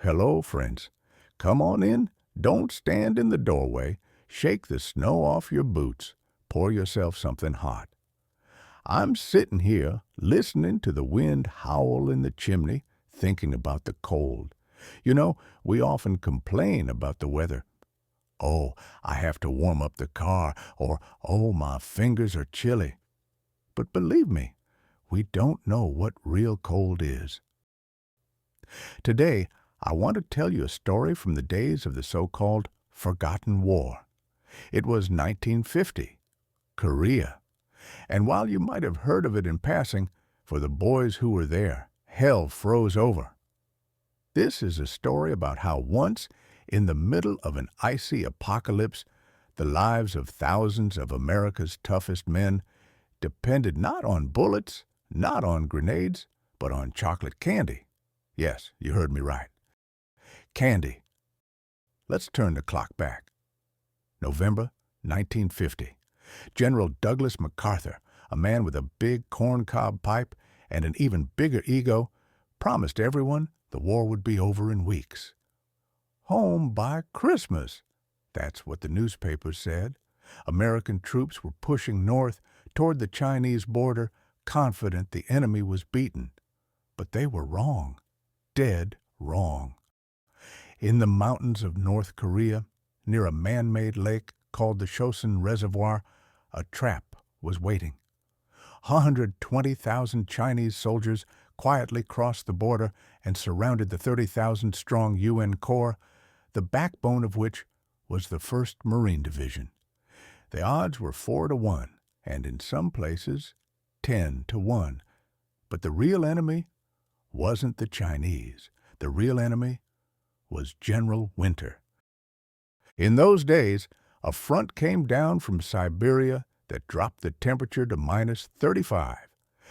Hello, friends. Come on in. Don't stand in the doorway. Shake the snow off your boots. Pour yourself something hot. I'm sitting here listening to the wind howl in the chimney, thinking about the cold. You know, we often complain about the weather. Oh, I have to warm up the car, or oh, my fingers are chilly. But believe me, we don't know what real cold is. Today, I want to tell you a story from the days of the so-called Forgotten War. It was 1950, Korea. And while you might have heard of it in passing, for the boys who were there, hell froze over. This is a story about how once, in the middle of an icy apocalypse, the lives of thousands of America's toughest men depended not on bullets, not on grenades, but on chocolate candy. Yes, you heard me right. Candy. Let's turn the clock back. November 1950. General Douglas MacArthur, a man with a big corncob pipe and an even bigger ego, promised everyone the war would be over in weeks. Home by Christmas. That's what the newspapers said. American troops were pushing north toward the Chinese border, confident the enemy was beaten. But they were wrong. Dead wrong. In the mountains of North Korea, near a man-made lake called the Chosin Reservoir, a trap was waiting. 120,000 Chinese soldiers quietly crossed the border and surrounded the 30,000-strong UN Corps, the backbone of which was the 1st Marine Division. The odds were 4-1, and in some places 10-1. But the real enemy wasn't the Chinese. The real enemy was General Winter. In those days, a front came down from Siberia that dropped the temperature to minus 35,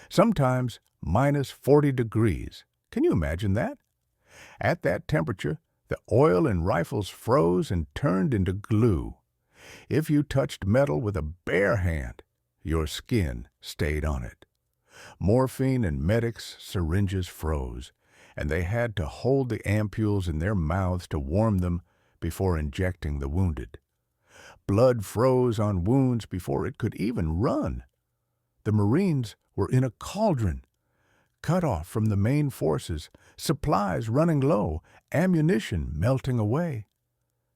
sometimes minus 40 degrees. Can you imagine that? At that temperature, the oil in rifles froze and turned into glue. If you touched metal with a bare hand, your skin stayed on it. Morphine and medics' syringes froze, and they had to hold the ampules in their mouths to warm them before injecting the wounded. Blood froze on wounds before it could even run. The Marines were in a cauldron, cut off from the main forces, supplies running low, ammunition melting away.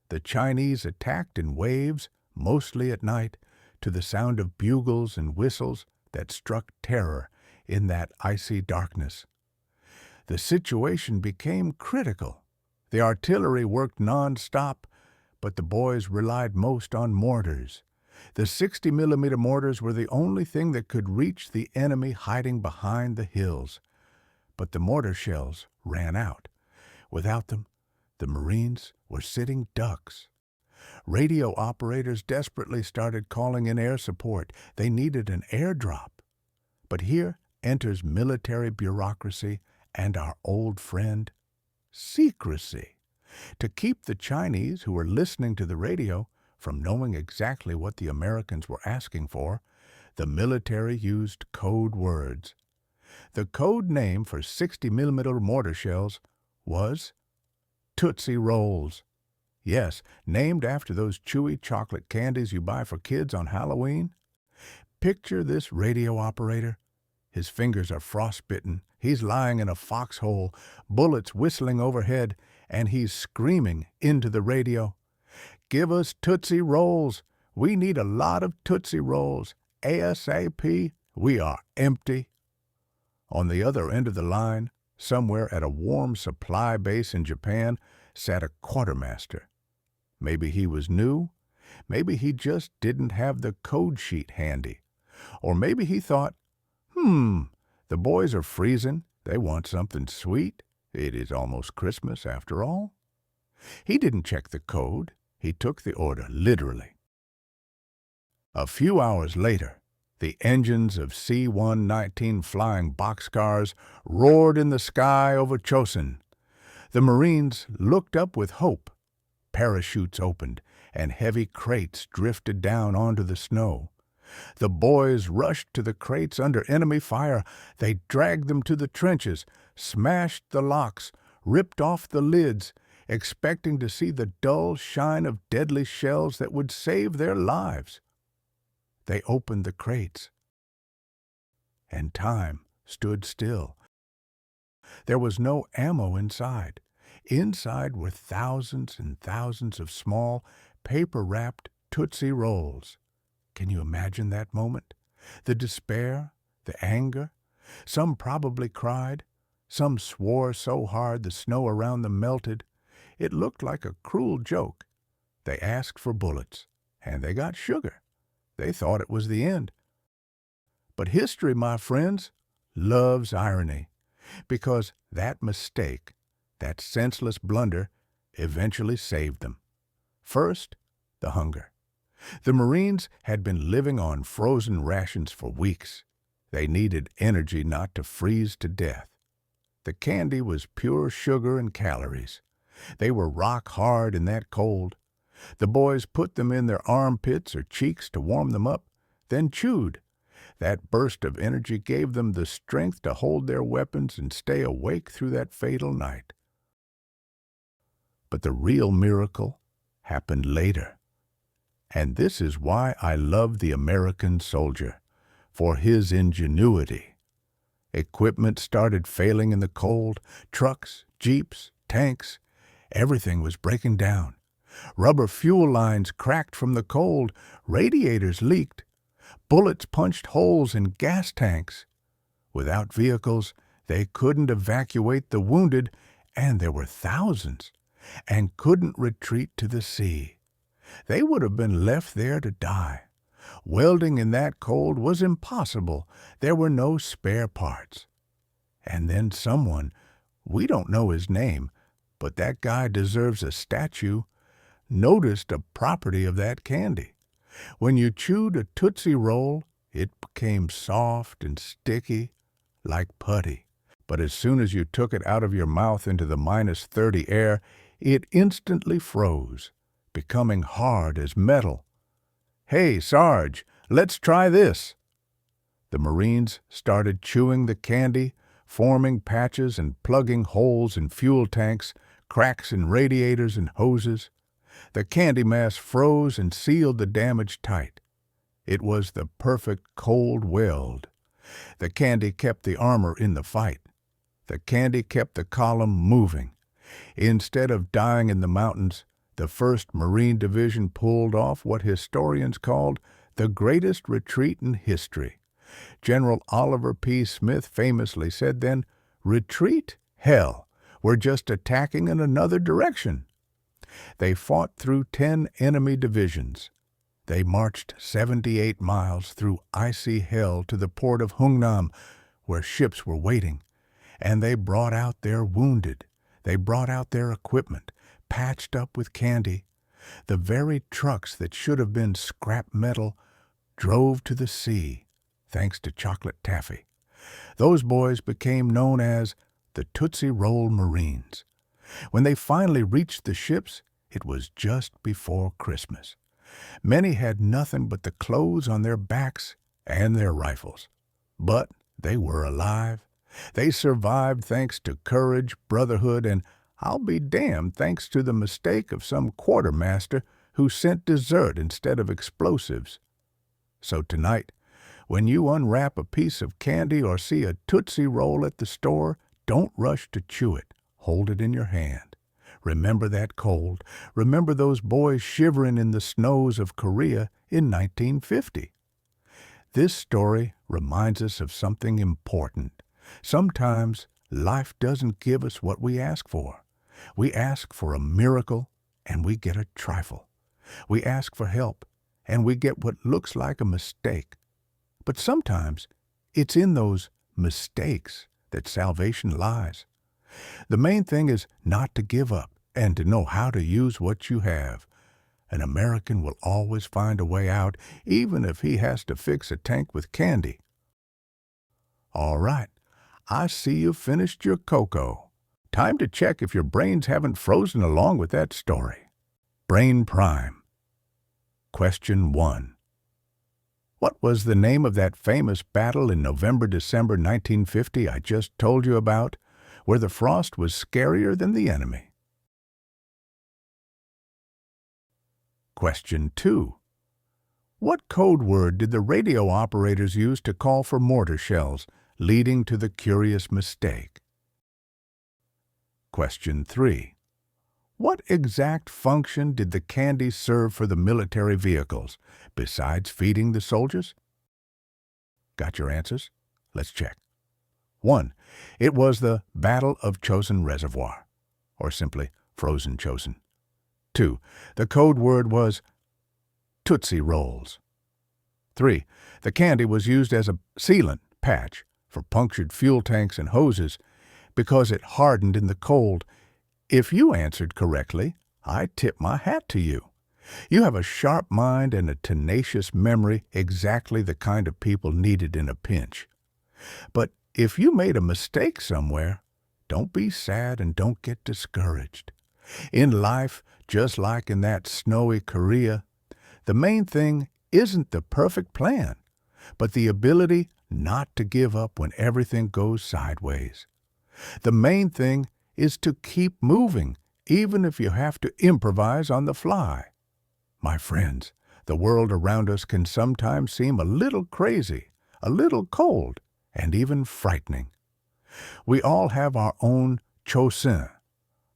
The Chinese attacked in waves, mostly at night, to the sound of bugles and whistles that struck terror in that icy darkness. The situation became critical. The artillery worked non-stop, but the boys relied most on mortars. The 60-millimeter mortars were the only thing that could reach the enemy hiding behind the hills. But the mortar shells ran out. Without them, the Marines were sitting ducks. Radio operators desperately started calling in air support. They needed an airdrop. But here enters military bureaucracy and our old friend, secrecy. To keep the Chinese who were listening to the radio from knowing exactly what the Americans were asking for, the military used code words. The code name for 60-millimeter mortar shells was Tootsie Rolls. Yes, named after those chewy chocolate candies you buy for kids on Halloween. Picture this radio operator. His fingers are frostbitten. He's lying in a foxhole, bullets whistling overhead, and he's screaming into the radio. "Give us Tootsie Rolls. We need a lot of Tootsie Rolls. ASAP. We are empty." On the other end of the line, somewhere at a warm supply base in Japan, sat a quartermaster. Maybe he was new. Maybe he just didn't have the code sheet handy. Or maybe he thought, the boys are freezing. They want something sweet. It is almost Christmas after all. He didn't check the code. He took the order literally. A few hours later, the engines of C-119 flying boxcars roared in the sky over Chosin. The Marines looked up with hope. Parachutes opened, and heavy crates drifted down onto the snow. The boys rushed to the crates under enemy fire. They dragged them to the trenches, smashed the locks, ripped off the lids, expecting to see the dull shine of deadly shells that would save their lives. They opened the crates, and time stood still. There was no ammo inside. Inside were thousands and thousands of small, paper-wrapped Tootsie Rolls. Can you imagine that moment? The despair, the anger. Some probably cried. Some swore so hard the snow around them melted. It looked like a cruel joke. They asked for bullets, and they got sugar. They thought it was the end. But history, my friends, loves irony, because that mistake, that senseless blunder, eventually saved them. First, the hunger. The Marines had been living on frozen rations for weeks. They needed energy not to freeze to death. The candy was pure sugar and calories. They were rock hard in that cold. The boys put them in their armpits or cheeks to warm them up, then chewed. That burst of energy gave them the strength to hold their weapons and stay awake through that fatal night. But the real miracle happened later. And this is why I love the American soldier, for his ingenuity. Equipment started failing in the cold. Trucks, jeeps, tanks, everything was breaking down. Rubber fuel lines cracked from the cold. Radiators leaked. Bullets punched holes in gas tanks. Without vehicles, they couldn't evacuate the wounded, and there were thousands, and couldn't retreat to the sea. They would have been left there to die. Welding in that cold was impossible. There were no spare parts. And then someone, we don't know his name, but that guy deserves a statue, noticed a property of that candy. When you chewed a Tootsie Roll, it became soft and sticky, like putty. But as soon as you took it out of your mouth into the -30 air, it instantly froze, becoming hard as metal. "Hey, Sarge, let's try this." The Marines started chewing the candy, forming patches and plugging holes in fuel tanks, cracks in radiators and hoses. The candy mass froze and sealed the damage tight. It was the perfect cold weld. The candy kept the armor in the fight. The candy kept the column moving. Instead of dying in the mountains, the 1st Marine Division pulled off what historians called the greatest retreat in history. General Oliver P. Smith famously said then, "Retreat? Hell, we're just attacking in another direction." They fought through 10 enemy divisions. They marched 78 miles through icy hell to the port of Hungnam, where ships were waiting. And they brought out their wounded. They brought out their equipment, patched up with candy. The very trucks that should have been scrap metal drove to the sea, thanks to chocolate taffy. Those boys became known as the Tootsie Roll Marines. When they finally reached the ships, it was just before Christmas. Many had nothing but the clothes on their backs and their rifles. But they were alive. They survived thanks to courage, brotherhood, and I'll be damned thanks to the mistake of some quartermaster who sent dessert instead of explosives. So tonight, when you unwrap a piece of candy or see a Tootsie Roll at the store, don't rush to chew it. Hold it in your hand. Remember that cold. Remember those boys shivering in the snows of Korea in 1950. This story reminds us of something important. Sometimes life doesn't give us what we ask for. We ask for a miracle, and we get a trifle. We ask for help, and we get what looks like a mistake. But sometimes it's in those mistakes that salvation lies. The main thing is not to give up and to know how to use what you have. An American will always find a way out, even if he has to fix a tank with candy. All right, I see you finished your cocoa. Time to check if your brains haven't frozen along with that story. Brain Prime. Question 1. What was the name of that famous battle in November-December 1950 I just told you about, where the frost was scarier than the enemy. Question 2. What code word did the radio operators use to call for mortar shells, leading to the curious mistake? Question 3. What exact function did the candy serve for the military vehicles, besides feeding the soldiers? Got your answers? Let's check. 1. It was the Battle of Chosin Reservoir, or simply Frozen Chosin. 2. The code word was Tootsie Rolls. 3. The candy was used as a sealant patch for punctured fuel tanks and hoses because it hardened in the cold. If you answered correctly, I tip my hat to you. You have a sharp mind and a tenacious memory, exactly the kind of people needed in a pinch. But if you made a mistake somewhere, don't be sad and don't get discouraged. In life, just like in that snowy Korea, the main thing isn't the perfect plan, but the ability not to give up when everything goes sideways. The main thing is to keep moving, even if you have to improvise on the fly. My friends, the world around us can sometimes seem a little crazy, a little cold, and even frightening. We all have our own Chosin,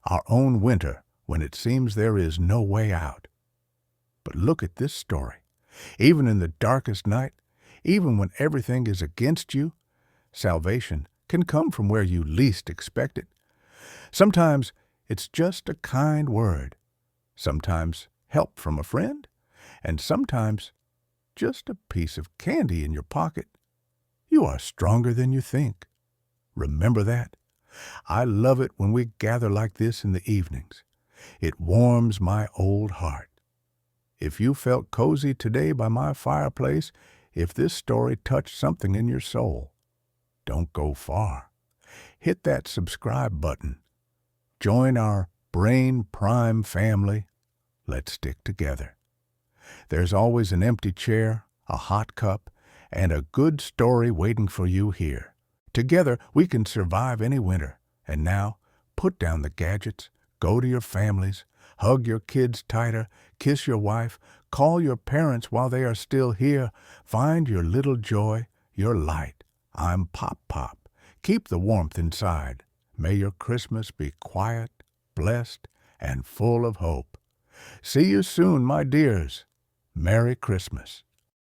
our own winter, when it seems there is no way out. But look at this story. Even in the darkest night, even when everything is against you, salvation can come from where you least expect it. Sometimes it's just a kind word, sometimes help from a friend, and sometimes just a piece of candy in your pocket. You are stronger than you think. Remember that. I love it when we gather like this in the evenings. It warms my old heart. If you felt cozy today by my fireplace, if this story touched something in your soul, don't go far. Hit that subscribe button. Join our Brain Prime family. Let's stick together. There's always an empty chair, a hot cup, and a good story waiting for you here. Together, we can survive any winter. And now, put down the gadgets, go to your families, hug your kids tighter, kiss your wife, call your parents while they are still here. Find your little joy, your light. I'm Pop Pop. Keep the warmth inside. May your Christmas be quiet, blessed, and full of hope. See you soon, my dears. Merry Christmas.